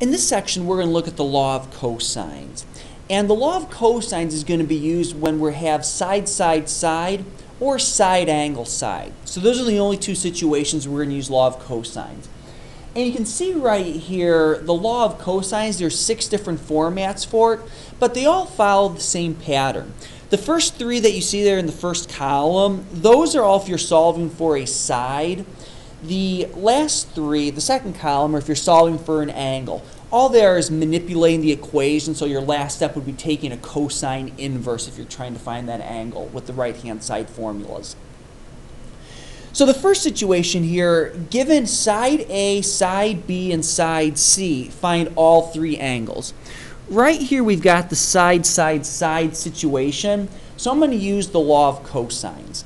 In this section, we're going to look at the law of cosines. And the law of cosines is going to be used when we have side, side, side, or side, angle, side. So those are the only two situations we're going to use law of cosines. And you can see right here, the law of cosines, there's 6 different formats for it, but they all follow the same pattern. The first 3 that you see there in the first column, those are all if you're solving for a side. The last 3, the second column, are if you're solving for an angle. All there is manipulating the equation, so your last step would be taking a cosine inverse if you're trying to find that angle with the right-hand side formulas. So the first situation here, given side A, side B, and side C, find all 3 angles. Right here we've got the side, side, side situation, so I'm going to use the law of cosines.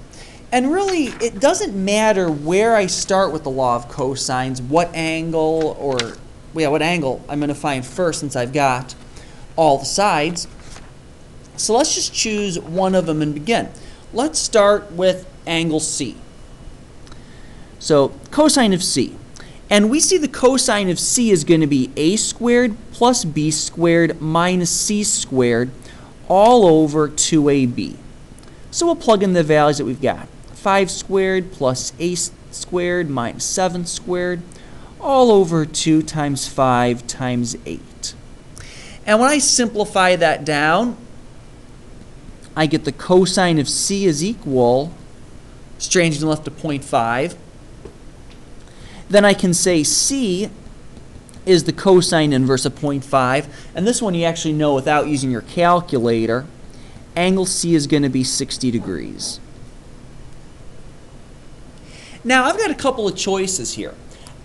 And really, it doesn't matter where I start with the law of cosines, what angle I'm going to find first since I've got all the sides. So let's just choose one of them and begin. Let's start with angle C. So cosine of C. And we see the cosine of C is going to be a squared plus b squared minus c squared all over 2ab. So we'll plug in the values that we've got. 5 squared plus a squared minus 7 squared all over 2 times 5 times 8. And when I simplify that down, I get the cosine of C is equal, strangely left to 0.5. Then I can say C is the cosine inverse of 0.5. And this one you actually know without using your calculator. Angle C is going to be 60 degrees. Now I've got a couple of choices here.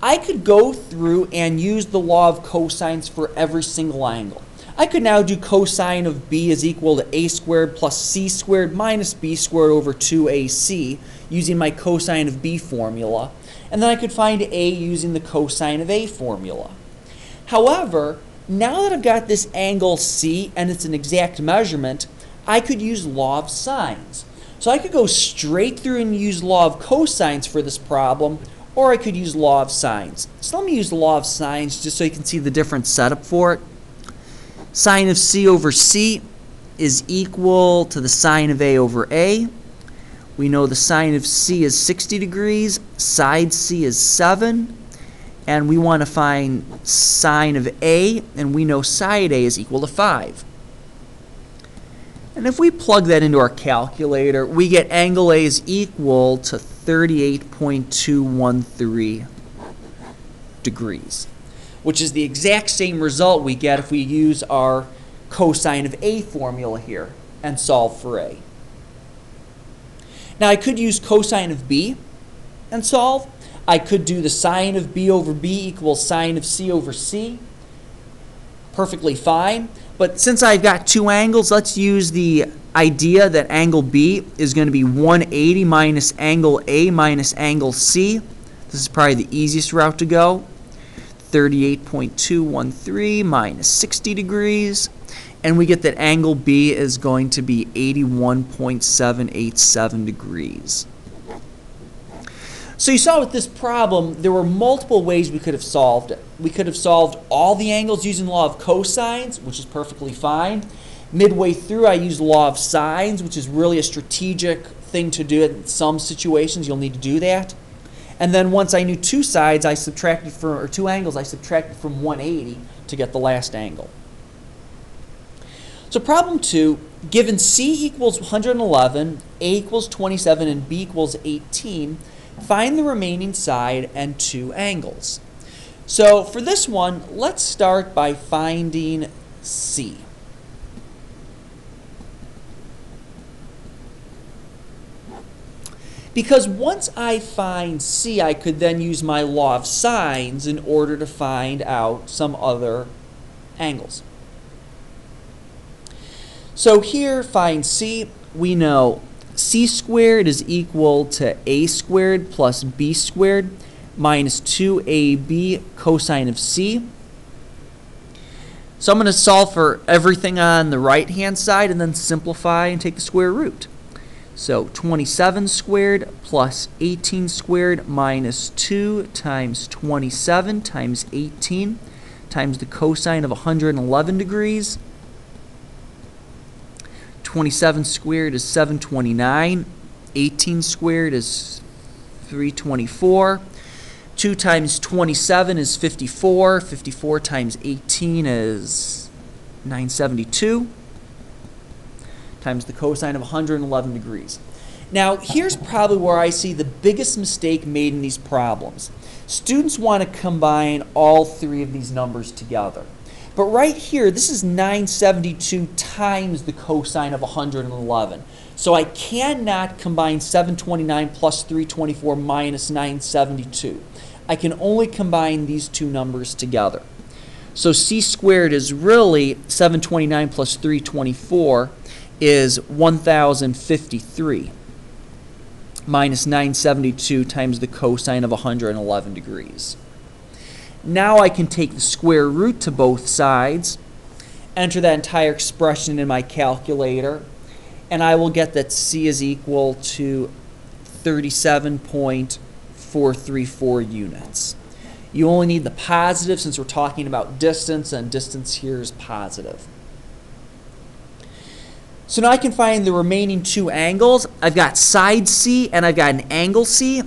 I could go through and use the law of cosines for every single angle. I could now do cosine of B is equal to a squared plus c squared minus b squared over 2ac using my cosine of B formula. And then I could find A using the cosine of A formula. However, now that I've got this angle C and it's an exact measurement, I could use law of sines. So I could go straight through and use law of cosines for this problem, or I could use law of sines. So let me use the law of sines just so you can see the different setup for it. Sine of C over C is equal to the sine of A over A. We know the sine of C is 60 degrees, side C is 7, and we want to find sine of A, and we know side A is equal to 5. And if we plug that into our calculator, we get angle A is equal to 38.213 degrees, which is the exact same result we get if we use our cosine of A formula here and solve for A. Now I could use cosine of B and solve. I could do the sine of B over B equals sine of C over C. Perfectly fine. But since I've got 2 angles, let's use the idea that angle B is going to be 180 minus angle A minus angle C. This is probably the easiest route to go. 38.213 minus 60 degrees. And we get that angle B is going to be 81.787 degrees. So you saw with this problem, there were multiple ways we could have solved it. We could have solved all the angles using the law of cosines, which is perfectly fine. Midway through, I used the law of sines, which is really a strategic thing to do. In some situations, you'll need to do that. And then once I knew 2 sides, I subtracted from, or 2 angles, I subtracted from 180 to get the last angle. So problem 2, given C equals 111, A equals 27, and B equals 18, find the remaining side and 2 angles. So for this one, let's start by finding C. Because once I find C, I could then use my law of sines in order to find out some other angles. So here, find C. We know C squared is equal to A squared plus B squared minus 2AB cosine of C. So I'm going to solve for everything on the right-hand side and then simplify and take the square root. So 27 squared plus 18 squared minus 2 times 27 times 18 times the cosine of 111 degrees. 27 squared is 729. 18 squared is 324. 2 times 27 is 54. 54 times 18 is 972. Times the cosine of 111 degrees. Now, here's probably where I see the biggest mistake made in these problems. Students want to combine all three of these numbers together. But right here, this is 972 times the cosine of 111. So I cannot combine 729 plus 324 minus 972. I can only combine these two numbers together. So c squared is really 729 plus 324 is 1053 minus 972 times the cosine of 111 degrees. Now I can take the square root to both sides, enter that entire expression in my calculator, and I will get that c is equal to 37.434 units. You only need the positive since we're talking about distance, and distance here is positive. So now I can find the remaining two angles. I've got side C and I've got an angle C.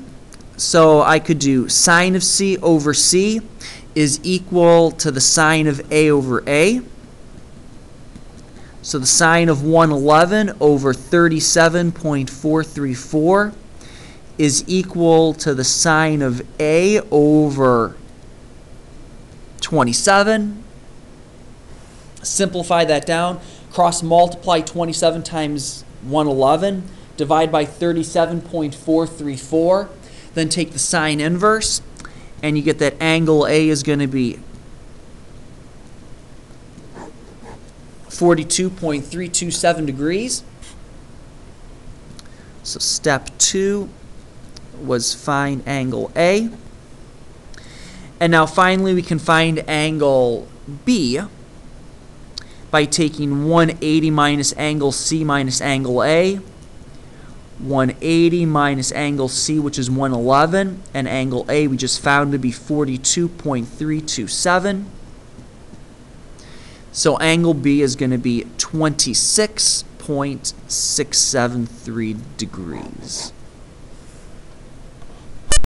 So I could do sine of C over C is equal to the sine of A over A. So the sine of 111 over 37.434 is equal to the sine of A over 27. Simplify that down. Cross multiply 27 times 111. Divide by 37.434. Then take the sine inverse. And you get that angle A is going to be 42.327 degrees. So step 2 was find angle A. And now finally we can find angle B by taking 180 minus angle C minus angle A. 180 minus angle C, which is 111, and angle A we just found to be 42.327. So angle B is going to be 26.673 degrees.